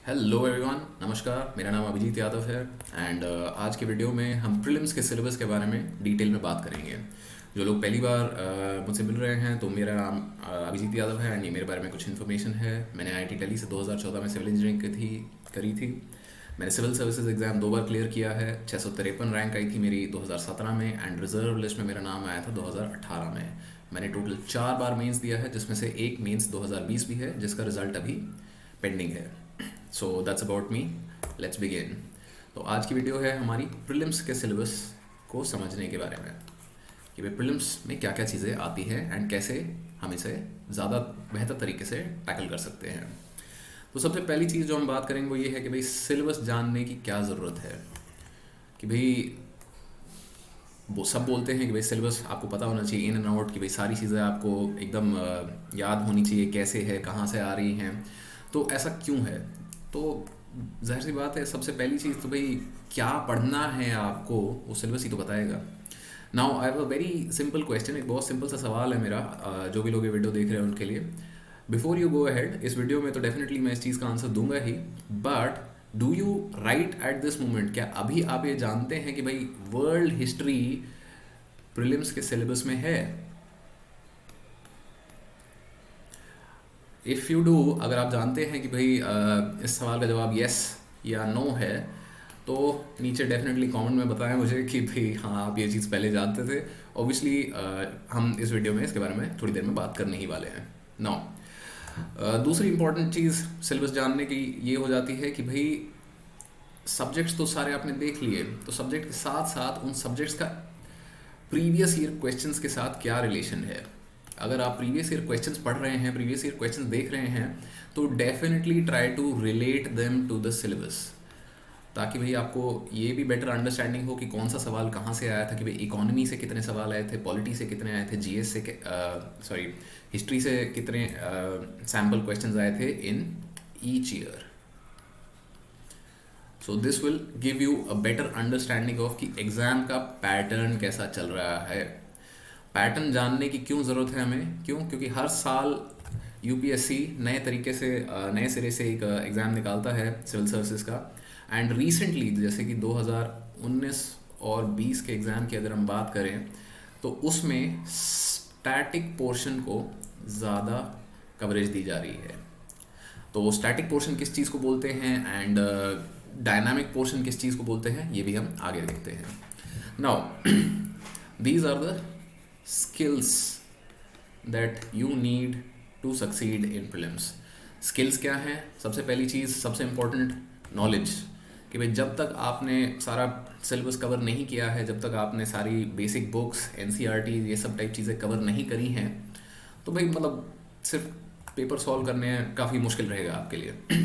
Hello everyone, नमस्कार। मेरा नाम अभिजीत यादव है एंड आज के वीडियो में हम प्रीलिम्स के सिलेबस के बारे में डिटेल में बात करेंगे। जो लोग पहली बार मुझसे मिल रहे हैं तो मेरा नाम अभिजीत यादव है एंड ये मेरे बारे में कुछ इन्फॉर्मेशन है। मैंने आईआईटी दिल्ली से 2014 में सिविल इंजीनियरिंग करी थी। मैंने सिविल सर्विसेज एग्ज़ाम 2 बार क्लियर किया है। 653 रैंक आई थी मेरी 2017 में एंड रिजर्व लिस्ट में मेरा नाम आया था 2018 में। मैंने टोटल 4 बार मेंस दिया है, जिसमें से एक मेंस 2020 भी है जिसका रिजल्ट अभी पेंडिंग है। So that's about me, let's begin. तो आज की वीडियो है हमारी प्रीलिम्स के सिलेबस को समझने के बारे में कि भाई प्रीलिम्स में क्या क्या चीज़ें आती है एंड कैसे हम इसे ज़्यादा बेहतर तरीके से टैकल कर सकते हैं। तो सबसे पहली चीज़ जो हम बात करेंगे वो ये है कि भाई सिलेबस जानने की क्या ज़रूरत है। कि भाई वो सब बोलते हैं कि भाई सिलेबस आपको पता होना चाहिए इन एंड आउट, कि भाई सारी चीज़ें आपको एकदम याद होनी चाहिए, कैसे है, कहाँ से आ रही हैं। तो ऐसा क्यों है? तो जाहिर सी बात है, सबसे पहली चीज़ तो भाई क्या पढ़ना है आपको वो सिलेबस ही तो बताएगा। Now I have a very simple question, एक बहुत सिंपल सा सवाल है मेरा, जो भी लोग ये वीडियो देख रहे हैं उनके लिए। बिफोर यू गो अहेड, इस वीडियो में तो डेफिनेटली मैं इस चीज़ का आंसर दूंगा ही, but do you right at this moment, क्या अभी आप ये जानते हैं कि भाई वर्ल्ड हिस्ट्री प्रीलिम्स के सिलेबस में है? इफ़ यू डू, अगर आप जानते हैं कि भाई इस सवाल का जवाब यस या नो है, तो नीचे डेफिनेटली कमेंट में बताएं मुझे कि भाई हाँ आप ये चीज़ पहले जानते थे। ऑब्वियसली हम इस वीडियो में इसके बारे में थोड़ी देर में बात करने ही वाले हैं। नाउ दूसरी इंपॉर्टेंट चीज़ सिलेबस जानने की ये हो जाती है कि भाई सब्जेक्ट्स तो सारे आपने देख लिए, तो सब्जेक्ट के साथ साथ उन सब्जेक्ट्स का प्रीवियस ईयर क्वेश्चंस के साथ क्या रिलेशन है। अगर आप प्रीवियस ईयर क्वेश्चंस पढ़ रहे हैं, प्रीवियस ईयर क्वेश्चंस देख रहे हैं, तो definitely try to relate them to the syllabus, ताकि भाई आपको ये भी बेटर अंडरस्टैंडिंग हो कि कौन सा सवाल कहाँ से आया था। कि भाई इकोनॉमी से कितने सवाल आए थे, पॉलिटी से कितने आए थे, जीएस से सॉरी हिस्ट्री से कितने सैम्पल क्वेश्चंस आए थे in each year. So this will give you a better understanding of कि एग्ज़ाम का पैटर्न कैसा चल रहा है। पैटर्न जानने की क्यों ज़रूरत है हमें? क्योंकि हर साल यूपीएससी नए तरीके से नए सिरे से एक एग्ज़ाम निकालता है सिविल सर्विसेज का। एंड रिसेंटली जैसे कि 2019 और 20 के एग्ज़ाम की अगर हम बात करें, तो उसमें स्टैटिक पोर्शन को ज़्यादा कवरेज दी जा रही है। तो स्टैटिक पोर्शन किस चीज़ को बोलते हैं एंड डायनामिक पोर्शन किस चीज़ को बोलते हैं, ये भी हम आगे देखते हैं। Now these are the skills that you need to succeed in prelims। Skills क्या हैं? सबसे पहली चीज़, सबसे इम्पोर्टेंट, नॉलेज। कि भाई जब तक आपने सारा सिलेबस कवर नहीं किया है, जब तक आपने सारी बेसिक बुक्स, एनसीईआरटी, ये सब टाइप चीज़ें कवर नहीं करी हैं, तो भाई मतलब सिर्फ पेपर सॉल्व करने काफ़ी मुश्किल रहेगा आपके लिए।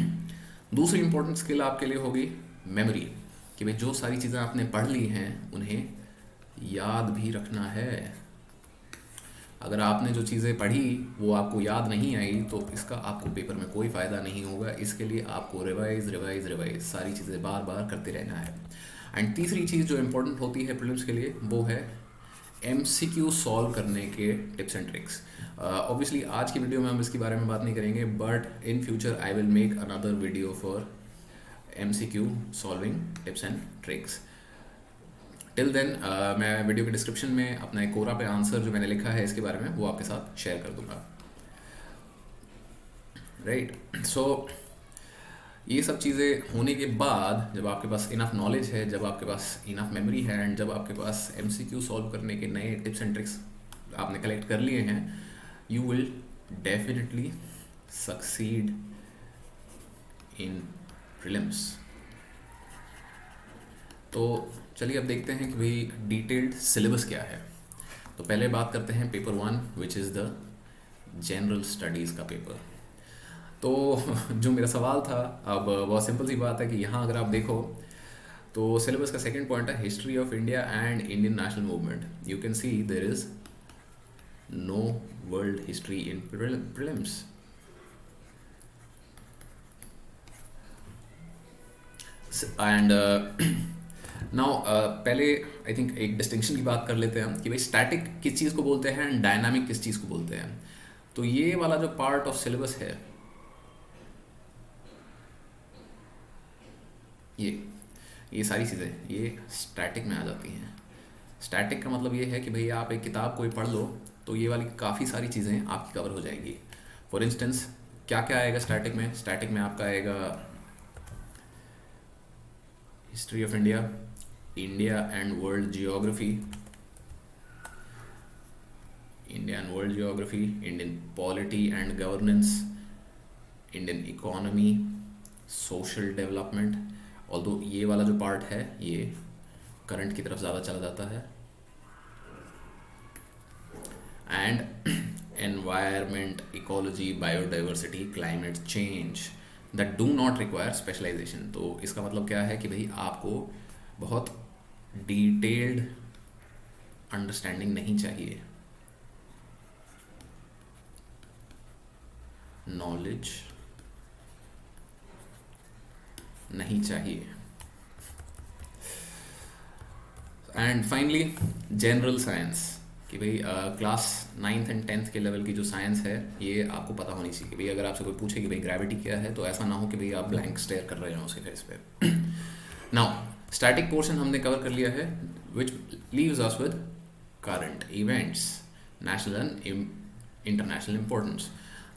दूसरी इंपॉर्टेंट स्किल आपके लिए होगी मेमोरी। कि भाई जो सारी चीज़ें आपने पढ़ ली हैं उन्हें याद भी रखना है। अगर आपने जो चीज़ें पढ़ी वो आपको याद नहीं आई, तो इसका आपको पेपर में कोई फ़ायदा नहीं होगा। इसके लिए आपको रिवाइज रिवाइज रिवाइज सारी चीज़ें बार बार करते रहना है। एंड तीसरी चीज़ जो इम्पोर्टेंट होती है प्रीलिम्स के लिए, वो है एमसीक्यू सॉल्व करने के टिप्स एंड ट्रिक्स। ऑब्वियसली आज की वीडियो में हम इसके बारे में बात नहीं करेंगे, but in future I will make another video for MCQ solving tips and tricks. Till then मैं वीडियो के डिस्क्रिप्शन में अपना एक कोरा पे आंसर जो मैंने लिखा है इसके बारे में वो आपके साथ शेयर कर दूंगा। राइट, सो ये सब चीज़ें होने के बाद, जब आपके पास इनफ नॉलेज है, जब आपके पास इनफ मेमोरी है एंड जब आपके पास एमसीक्यू सॉल्व करने के नए टिप्स एंड ट्रिक्स आपने कलेक्ट कर लिए हैं, you will definitely succeed in prelims. तो चलिए अब देखते हैं कि भाई डिटेल्ड सिलेबस क्या है। तो पहले बात करते हैं paper 1, which is the general studies का पेपर। तो जो मेरा सवाल था, अब बहुत सिंपल सी बात है कि यहाँ अगर आप देखो तो सिलेबस का सेकंड पॉइंट है history of India and Indian national movement. You can see there is no world history in prelims. And now पहले आई थिंक एक डिस्टिंक्शन की बात कर लेते हैं हम कि भाई स्टैटिक किस चीज़ को बोलते हैं एंड डायनामिक किस चीज़ को बोलते हैं। तो ये वाला जो पार्ट ऑफ सिलेबस है, ये ये सारी चीज़ें ये स्टैटिक में आ जाती हैं। स्टैटिक का मतलब ये है कि भैया आप एक किताब कोई पढ़ लो तो ये वाली काफ़ी सारी चीज़ें आपकी कवर हो जाएगी। फॉर इंस्टेंस क्या क्या आएगा स्टैटिक में? स्टैटिक में आपका आएगा history of India, India and world geography, India and world geography, Indian polity and governance, Indian economy, social development. Although ये वाला जो पार्ट है ये करंट की तरफ ज़्यादा चला जाता है, and environment, ecology, biodiversity, climate change that do not require specialisation. तो इसका मतलब क्या है कि भाई आपको बहुत डिटेल्ड अंडरस्टैंडिंग नहीं चाहिए, नॉलेज नहीं चाहिए। एंड फाइनली जनरल साइंस कि भाई क्लास 9th एंड 10th के लेवल की जो साइंस है ये आपको पता होनी चाहिए कि भाई अगर आपसे कोई पूछे कि भाई ग्रेविटी क्या है तो ऐसा ना हो कि भाई आप ब्लैंक स्टेयर कर रहे हो उसके फेस पे। नाउ स्टैटिक पोर्शन हमने कवर कर लिया है विच leaves us with current events, national and international importance.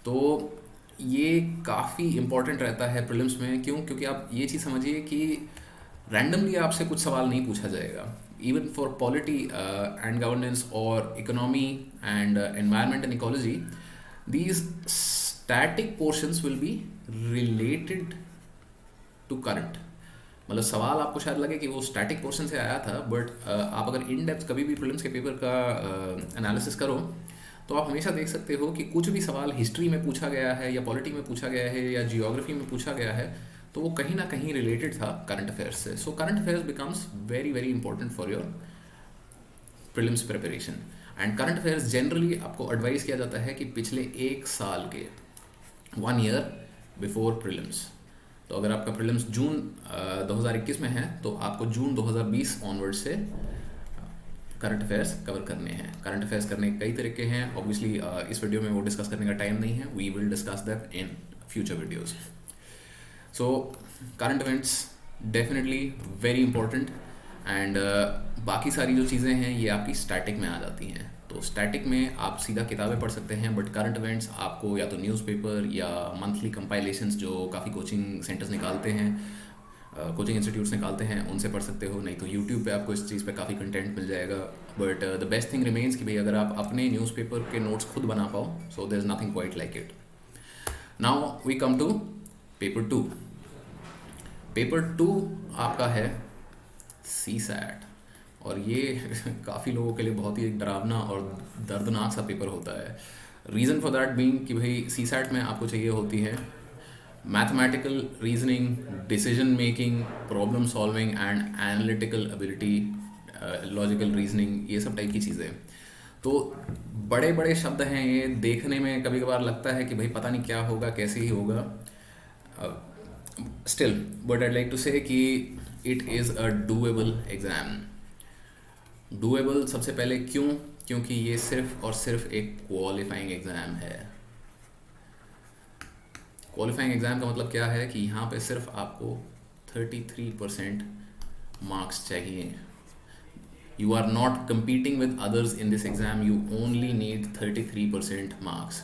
तो ये काफ़ी इम्पोर्टेंट रहता है प्रीलिम्स में। क्यों? क्योंकि आप ये चीज़ समझिए कि रैंडमली आपसे कुछ सवाल नहीं पूछा जाएगा। even for polity and governance or economy and environment and ecology, these static portions will be related to current। मतलब सवाल आपको शायद लगे कि वो स्टैटिक पोर्शन से आया था, बट आप अगर इन डेप्थ कभी भी प्रीलिम्स के पेपर का एनालिसिस करो तो आप हमेशा देख सकते हो कि कुछ भी सवाल हिस्ट्री में पूछा गया है या पॉलिटी में पूछा गया है या जियोग्राफी में पूछा गया है तो वो कहीं ना कहीं रिलेटेड था करंट अफेयर्स से। So current affairs becomes very very important for your prelims preparation. And current affairs generally आपको एडवाइस किया जाता है कि पिछले एक साल के 1 ईयर बिफोर प्रीलिम्स। तो अगर आपका प्रीलिम्स जून 2021 में है तो आपको जून 2020 ऑनवर्ड से करंट अफेयर्स कवर करने हैं। करंट अफेयर्स करने के कई तरीके हैं, ऑब्वियसली इस वीडियो में वो डिस्कस करने का टाइम नहीं है, we will discuss that in future videos. So current events definitely very important and बाकी सारी जो चीज़ें हैं ये आपकी स्टैटिक में आ जाती हैं। तो स्टैटिक में आप सीधा किताबें पढ़ सकते हैं, बट करंट इवेंट्स आपको या तो न्यूज़पेपर या मंथली कंपाइलेशंस जो काफ़ी कोचिंग सेंटर्स निकालते हैं, कोचिंग इंस्टीट्यूट्स निकालते हैं, उनसे पढ़ सकते हो। नहीं तो यूट्यूब पे आपको इस चीज़ पे काफ़ी कंटेंट मिल जाएगा। But the best thing remains कि भाई अगर आप अपने न्यूज़पेपर के नोट्स खुद बना पाओ, so there is nothing quite like it. Now we come to paper 2। Paper 2 आपका है CSAT, और ये काफ़ी लोगों के लिए बहुत ही डरावना और दर्दनाक सा पेपर होता है। रीज़न फॉर दैट बीइंग कि भाई CSAT में आपको चाहिए होती है mathematical reasoning, decision making, problem solving and analytical ability, logical reasoning, ये सब टाइप की चीज़ें। तो बड़े बड़े शब्द हैं ये, देखने में कभी कभार लगता है कि भाई पता नहीं क्या होगा, कैसे ही होगा। Still but I'd like to say कि it is a doable exam. Doable सबसे पहले क्यों? क्योंकि ये सिर्फ और सिर्फ एक क्वालिफाइंग एग्ज़ाम है। क्वालिफाइंग एग्ज़ाम का मतलब क्या है कि यहाँ पे सिर्फ आपको 33% मार्क्स चाहिए। You are not competing with others in this exam, you only need 33% marks.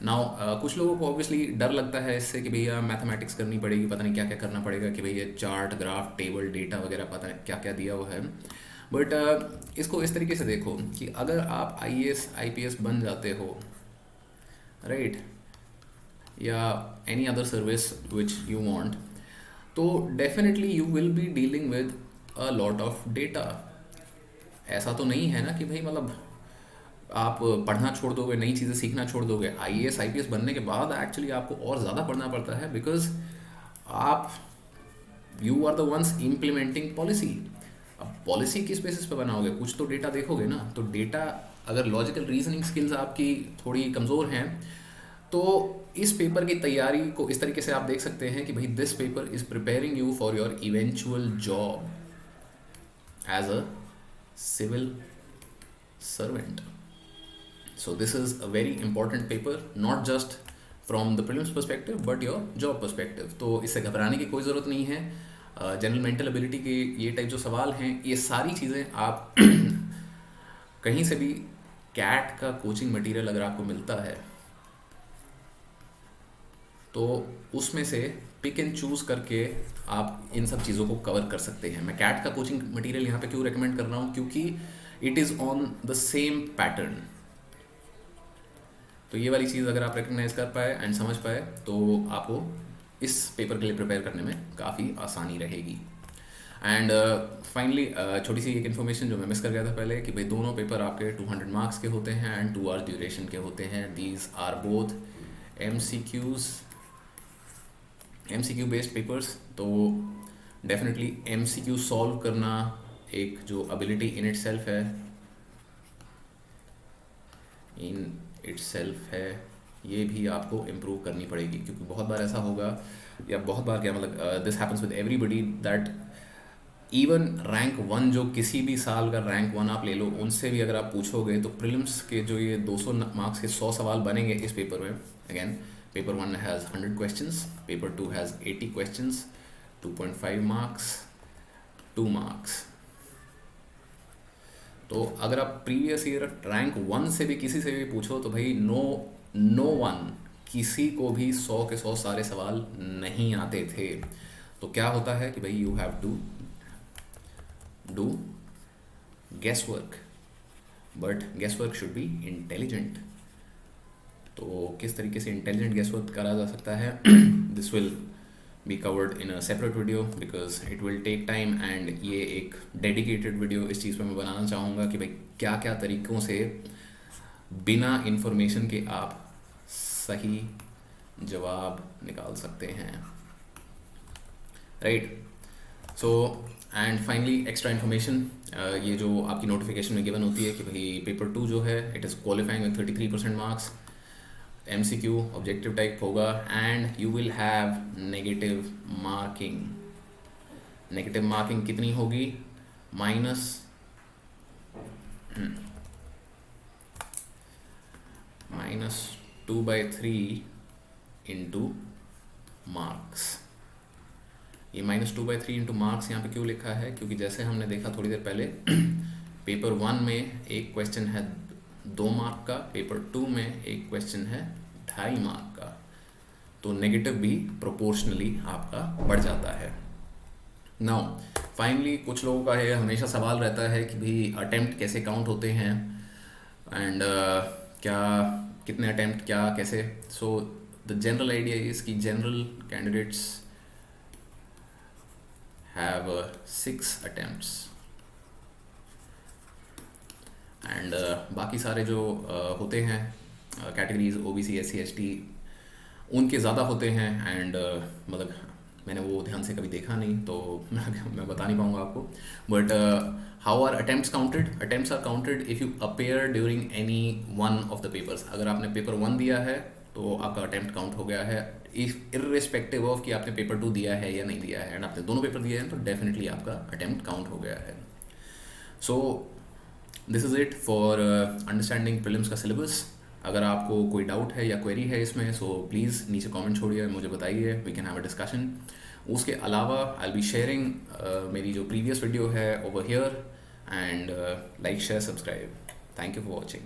Now कुछ लोगों को ऑब्वियसली डर लगता है इससे कि भैया मैथमेटिक्स करनी पड़ेगी, पता नहीं क्या क्या करना पड़ेगा, कि भैया चार्ट, ग्राफ, टेबल, डेटा वगैरह पता नहीं क्या क्या दिया हुआ है। बट इसको इस तरीके से देखो कि अगर आप IAS IPS बन जाते हो, राइट, या any other service which you want, तो definitely you will be dealing with a lot of data. ऐसा तो नहीं है ना कि भाई मतलब आप पढ़ना छोड़ दोगे, नई चीज़ें सीखना छोड़ दोगे। IAS IPS बनने के बाद एक्चुअली आपको और ज़्यादा पढ़ना पड़ता है, बिकॉज आप you are the ones implementing policy. अब पॉलिसी किस बेसिस पे बनाओगे? कुछ तो डेटा देखोगे ना। तो डेटा, अगर लॉजिकल रीजनिंग स्किल्स आपकी थोड़ी कमज़ोर हैं तो इस पेपर की तैयारी को इस तरीके से आप देख सकते हैं कि भाई this paper is preparing you for your eventual job as a civil servant. So this is a very important paper, not just from the prelims perspective but your job perspective. तो इससे घबराने की कोई ज़रूरत नहीं है। जनरल मेंटल एबिलिटी के ये टाइप जो सवाल हैं, ये सारी चीज़ें आप कहीं से भी कैट का कोचिंग मटेरियल अगर आपको मिलता है तो उसमें से पिक एंड चूज़ करके आप इन सब चीज़ों को कवर कर सकते हैं। मैं कैट का कोचिंग मटेरियल यहाँ पे क्यों रेकमेंड कर रहा हूँ, क्योंकि it is on the same pattern. तो ये वाली चीज़ अगर आप रिकग्नाइज कर पाए एंड समझ पाए तो आपको इस पेपर के लिए प्रिपेयर करने में काफ़ी आसानी रहेगी। एंड फाइनली छोटी सी एक इन्फॉर्मेशन जो मैं मिस कर गया था पहले, कि भाई दोनों पेपर आपके 200 मार्क्स के होते हैं एंड 2 आवर्स ड्यूरेशन के होते हैं। These are both MCQ based papers. तो डेफिनेटली MCQ सॉल्व करना एक जो एबिलिटी इन इटसेल्फ है, ये भी आपको इम्प्रूव करनी पड़ेगी। क्योंकि बहुत बार ऐसा होगा, या बहुत बार क्या मतलब this happens with everybody, that even rank 1 जो किसी भी साल का रैंक 1 आप ले लो, उनसे भी अगर आप पूछोगे तो प्रीलिम्स के जो ये 200 मार्क्स के 100 सवाल बनेंगे इस पेपर में। Again paper 1 has 100 questions, paper 2 has 80 questions, 2.5 marks, 2 marks. तो अगर आप प्रीवियस ईयर रैंक 1 से भी किसी से भी पूछो तो भाई नो वन, किसी को भी 100 के 100 सारे सवाल नहीं आते थे। तो क्या होता है कि भाई you have to do guess work, but guess work should be intelligent. तो किस तरीके से इंटेलिजेंट गेस वर्क करा जा सकता है, this will be covered in a separate video because it will take time. And ये एक डेडिकेटेड वीडियो इस चीज़ पे मैं बनाना चाहूँगा कि भाई क्या क्या तरीक़ों से बिना इंफॉर्मेशन के आप सही जवाब निकाल सकते हैं, right. So and finally extra information, ये जो आपकी नोटिफिकेशन में गिवन होती है कि भाई पेपर 2 जो है it is qualifying with 33% marks, MCQ objective type होगा and you will have negative marking. Negative marking कितनी होगी, -2/3 इंटू मार्क्स। ये -2/3 इंटू मार्क्स यहाँ पे क्यों लिखा है, क्योंकि जैसे हमने देखा थोड़ी देर पहले पेपर 1 में एक क्वेश्चन है 2 मार्क का, पेपर 2 में एक क्वेश्चन है 2.5 मार्क का, तो नेगेटिव भी प्रोपोर्शनली आपका बढ़ जाता है। नाउ फाइनली कुछ लोगों का है हमेशा सवाल रहता है कि भाई अटेम्प्ट कैसे काउंट होते हैं एंड क्या कितने अटेम्प्ट क्या कैसे। So the general idea is कि general candidates have 6 attempts and बाकी सारे जो होते हैं कैटेगरीज OBC SC ST उनके ज़्यादा होते हैं। एंड मतलब मैंने वो ध्यान से कभी देखा नहीं तो मैं बता नहीं पाऊँगा आपको। But how are attempts counted, attempts are counted if you appear during any one of the papers. अगर आपने पेपर 1 दिया है तो आपका अटेम्प्ट काउंट हो गया है, इर्रेस्पेक्टिव ऑफ कि आपने पेपर 2 दिया है या नहीं दिया है। एंड आपने दोनों पेपर दिए हैं तो डेफिनेटली आपका अटेम्प्ट काउंट हो गया है। So this is it for understanding prelims का सिलेबस। अगर आपको कोई डाउट है या क्वेरी है इसमें सो प्लीज़ नीचे कमेंट छोड़िए, मुझे बताइए, we can have a discussion. उसके अलावा आई विल बी शेयरिंग मेरी जो प्रीवियस वीडियो है over here and like share subscribe. Thank you for watching.